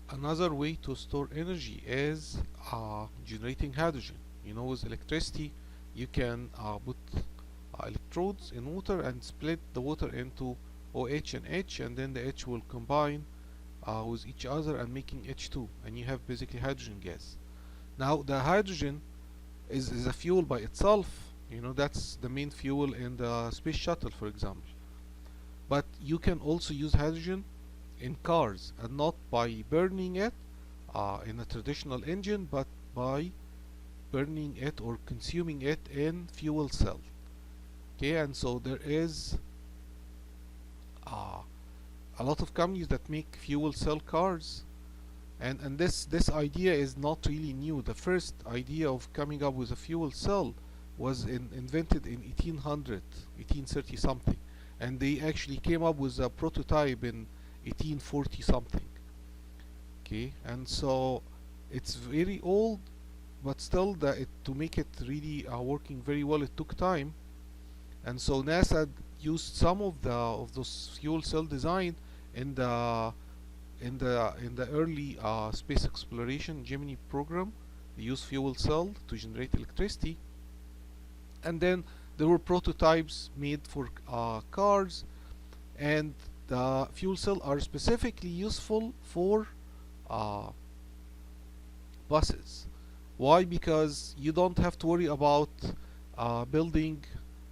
Another way to store energy is generating hydrogen. You know, with electricity, you can put electrodes in water and split the water into OH and H, and then the H will combine with each other and making H2, and you have basically hydrogen gas. Now, the hydrogen is a fuel by itself. You know, that's the main fuel in the space shuttle, for example. But you can also use hydrogen in cars, and not by burning it in a traditional engine, but by burning it or consuming it in fuel cell. Okay, and so there is uh, a lot of companies that make fuel cell cars, and this idea is not really new. The first idea of coming up with a fuel cell was invented in 1800, 1830 something, and they actually came up with a prototype in 1840 something. Okay, and so it's very old, but still, to make it really working very well, it took time. And so NASA used some of those fuel cell design in the early space exploration Gemini program. They used fuel cell to generate electricity, and then there were prototypes made for cars, and the fuel cell are specifically useful for uh, buses. Why? Because you don't have to worry about building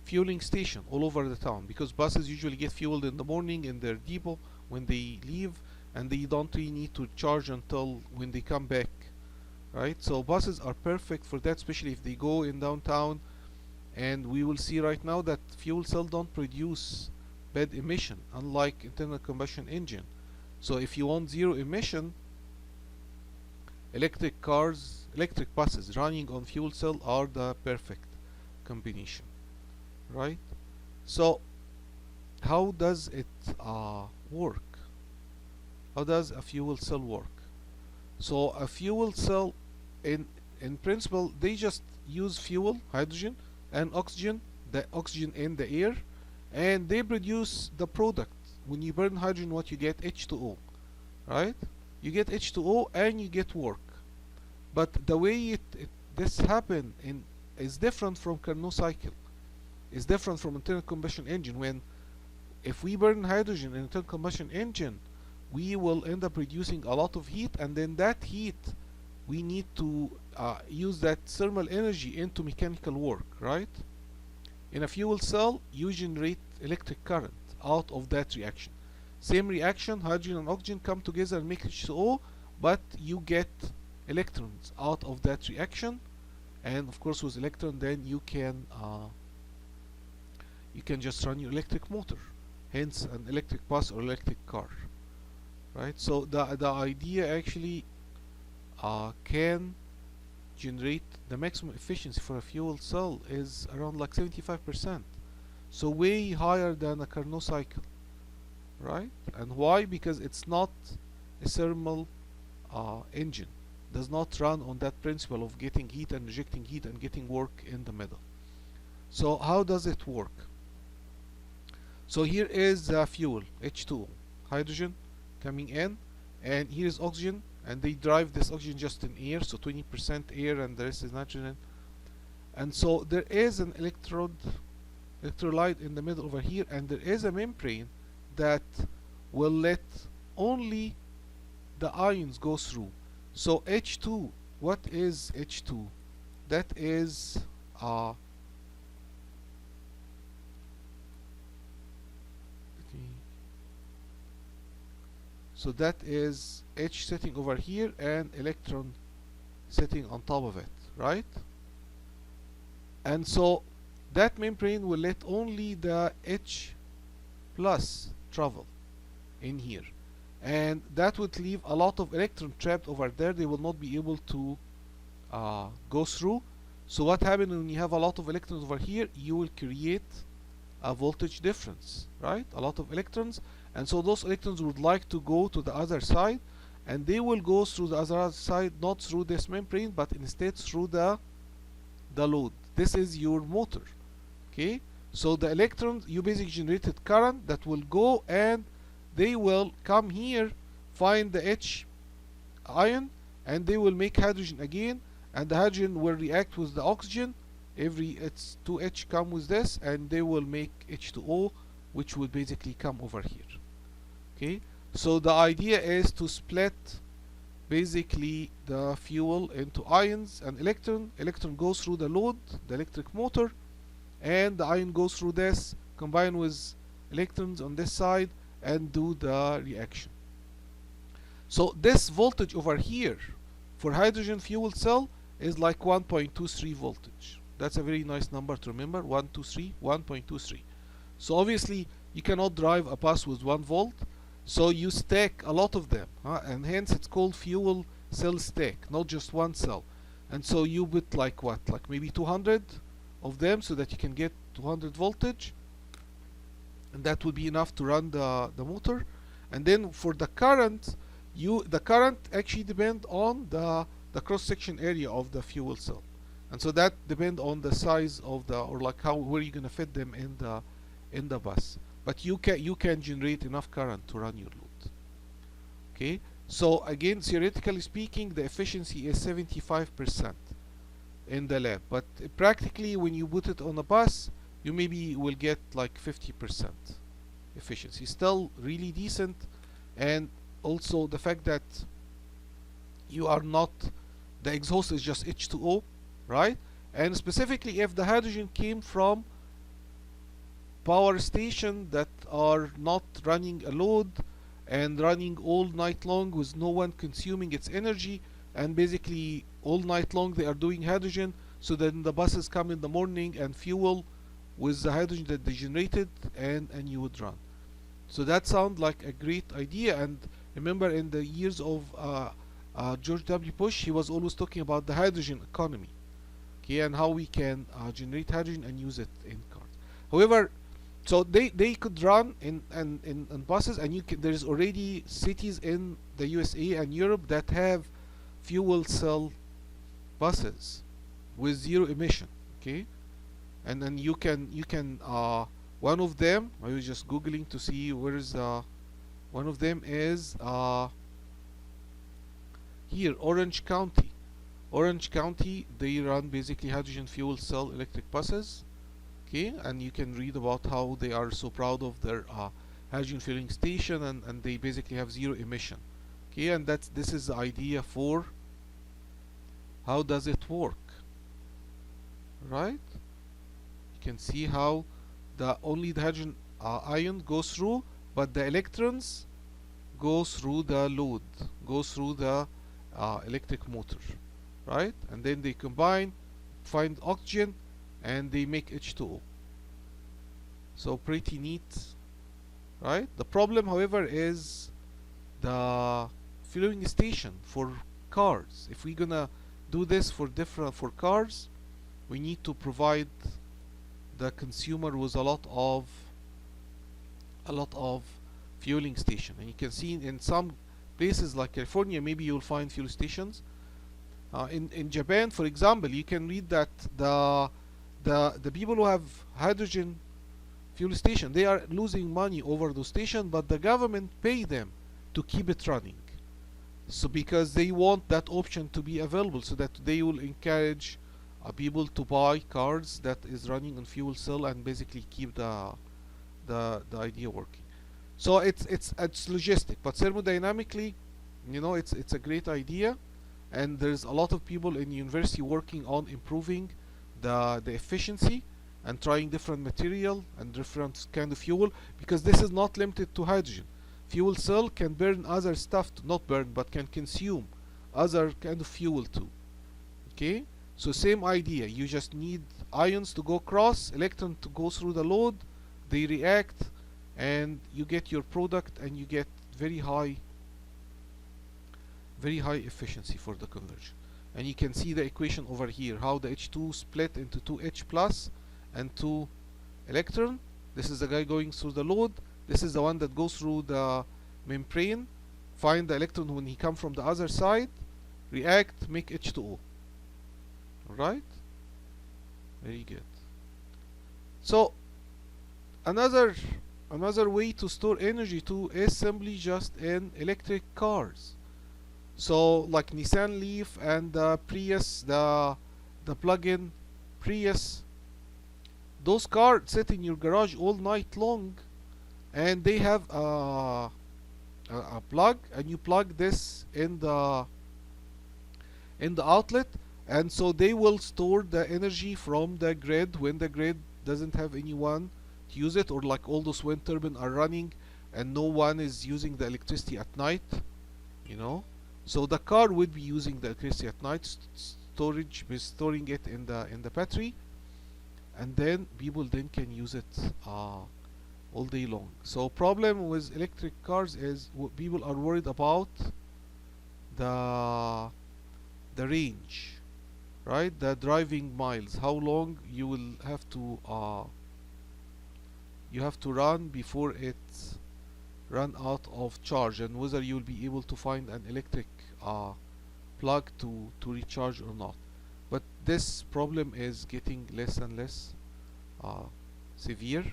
fueling station all over the town, because buses usually get fueled in the morning in their depot when they leave, and they don't really need to charge until when they come back, right? So buses are perfect for that, especially if they go in downtown. And we will see right now that fuel cell don't produce bad emission, unlike internal combustion engine. So if you want zero emission, electric cars, electric buses running on fuel cell are the perfect combination, right? So how does it work? How does a fuel cell work? So a fuel cell, in principle, they just use fuel, hydrogen, and oxygen, the oxygen in the air, and they produce the product. When you burn hydrogen, what you get? H2O, right? You get H2O and you get work. But the way this happen is different from Carnot cycle. Is different from internal combustion engine. When if we burn hydrogen in internal combustion engine, we will end up producing a lot of heat, and then that heat we need to use that thermal energy into mechanical work, right? In a fuel cell, you generate electric current out of that reaction. Same reaction, hydrogen and oxygen come together and make H2O, but you get electrons out of that reaction, and of course with electron, then you can just run your electric motor, hence an electric bus or electric car, right? So the idea actually can generate the maximum efficiency for a fuel cell is around like 75%, so way higher than a Carnot cycle, right? And why? Because it's not a thermal engine, does not run on that principle of getting heat and rejecting heat and getting work in the middle. So how does it work? So here is the fuel, H2O, hydrogen coming in, and here is oxygen, and they drive this oxygen just in air, so 20% air and the rest is nitrogen. And so there is an electrolyte in the middle over here, and there is a membrane that will let only the ions go through. So H2, what is H2? That is so that is H sitting over here and electron sitting on top of it, right? And so that membrane will let only the H plus travel in here, and that would leave a lot of electron trapped over there. They will not be able to go through. So what happens when you have a lot of electrons over here? You will create a voltage difference, right? A lot of electrons, and so those electrons would like to go to the other side, and they will go through the other side, not through this membrane, but instead through the load. This is your motor. Okay, so the electrons, you basically generated current that will go, and they will come here, find the H ion, and they will make hydrogen again, and the hydrogen will react with the oxygen. It's 2H come with this, and they will make H2O, which will basically come over here. Okay, so the idea is to split basically the fuel into ions and electron goes through the load, the electric motor, and the ion goes through this, combine with electrons on this side, and do the reaction. So this voltage over here for hydrogen fuel cell is like 1.23 voltage. That's a very nice number to remember, 1.23. So obviously you cannot drive a bus with 1 volt, so you stack a lot of them, and hence it's called fuel cell stack, not just one cell. And so you put like what, like maybe 200 of them, so that you can get 200 voltage, and that will be enough to run the motor. And then for the current, the current actually depend on the cross section area of the fuel cell, and so that depend on the size of the, or like how, where you're gonna fit them in the bus. But you can generate enough current to run your load. Okay, so again, theoretically speaking, the efficiency is 75% in the lab, but practically when you put it on a bus, you maybe will get like 50% efficiency. Still really decent. And also the fact that you are not, the exhaust is just H2O, right? And specifically if the hydrogen came from power station that are not running a load and running all night long with no one consuming its energy, and basically all night long they are doing hydrogen, so then the buses come in the morning and fuel with the hydrogen that they generated, and you would run. So that sounds like a great idea. And remember, in the years of George W. Bush, he was always talking about the hydrogen economy, okay, and how we can generate hydrogen and use it in cars. However, so they could run in buses, and there is already cities in the USA and Europe that have fuel cell buses with zero emission. Okay, and then you can one of them, I was just googling to see where is one of them is here, Orange County. Orange County, they run basically hydrogen fuel cell electric buses. Okay, and you can read about how they are so proud of their hydrogen filling station, and they basically have zero emission. Okay, and this is the idea for how does it work, right? You can see how only the hydrogen ion goes through, but the electrons go through the load, goes through the electric motor, right? And then they combine, find oxygen, and they make H2O. So pretty neat, right? The problem, however, is the filling station for cars. If we're gonna do this for cars, we need to provide the consumer with a lot of fueling station. And you can see in some places like California, maybe you'll find fuel stations. In Japan, for example, you can read that the people who have hydrogen fuel station, they are losing money over those stations, but the government pay them to keep it running. So because they want that option to be available, so that they will encourage people to buy cars that is running on fuel cell, and basically keep the idea working. So it's logistic, but thermodynamically, you know, it's a great idea, and there's a lot of people in university working on improving the efficiency and trying different material and different kind of fuel, because this is not limited to hydrogen. Fuel cell can burn other stuff, not burn, but can consume other kind of fuel too. Okay, so same idea, you just need ions to go across, electron to go through the load, they react, and you get your product, and you get very high efficiency for the conversion. And you can see the equation over here, how the H2 split into 2H plus and 2 electron. This is the guy going through the load, this is the one that goes through the membrane, find the electron when he come from the other side, react, make H2O. Alright, very good. So another way to store energy too is simply just in electric cars. So like Nissan Leaf and the Prius, the plug-in Prius, those cars sit in your garage all night long, and they have a plug, and you plug this in the outlet, and so they will store the energy from the grid when the grid doesn't have anyone to use it, or like all those wind turbines are running and no one is using the electricity at night, you know. So the car would be using the electricity at night, storage be storing it in the battery, and then people then can use it all day long. So problem with electric cars is people are worried about the the range, right? The driving miles, how long you have to run before it run out of charge, and whether you will be able to find an electric uh, plug to recharge or not. But this problem is getting less and less uh, severe,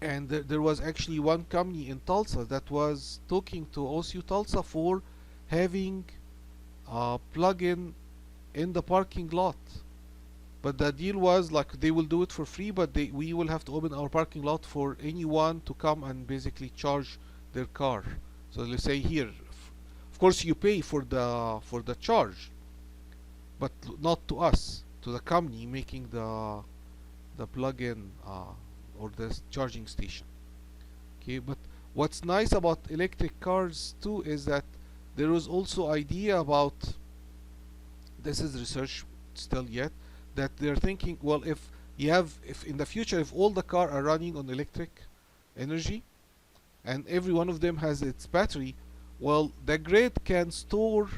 and there was actually one company in Tulsa that was talking to OSU Tulsa for having a plug-in in the parking lot. But the deal was like they will do it for free, but we will have to open our parking lot for anyone to come and basically charge their car. So let's say here, of course you pay for the charge, but not to us, to the company making the plug-in or the charging station. Okay, but what's nice about electric cars too is that there was also idea about, this is research still yet, that they're thinking, well, if in the future if all the car are running on electric energy and every one of them has its battery, well, the grid can store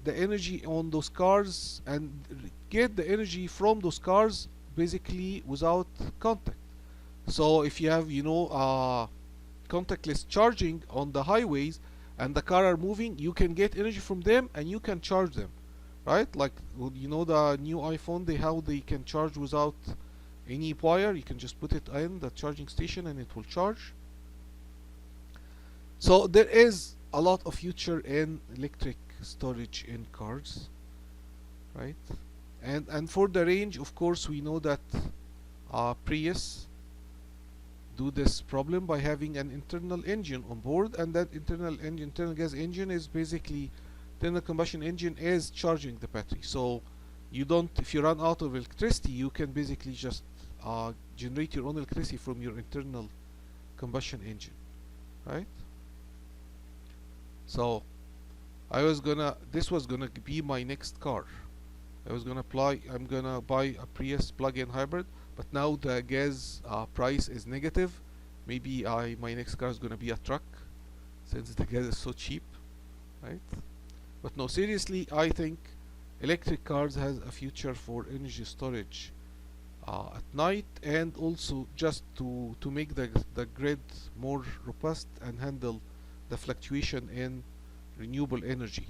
the energy on those cars and get the energy from those cars basically without contact. So if you have, you know, contactless charging on the highways and the car are moving, you can get energy from them and you can charge them, right? Like, you know, the new iPhone, how they can charge without any wire. You can just put it in the charging station and it will charge. So there is a lot of future in electric storage in cars, right? And for the range, of course, we know that Prius do this problem by having an internal engine on board, and that internal gas engine is basically, internal combustion engine is charging the battery. So you don't, if you run out of electricity, you can basically just generate your own electricity from your internal combustion engine, right? So this was gonna be my next car. I'm gonna buy a Prius plug-in hybrid, but now the gas price is negative. Maybe my next car is gonna be a truck, since the gas is so cheap, right? But no, seriously, I think electric cars has a future for energy storage at night, and also just to make the grid more robust and handle the fluctuation in renewable energy.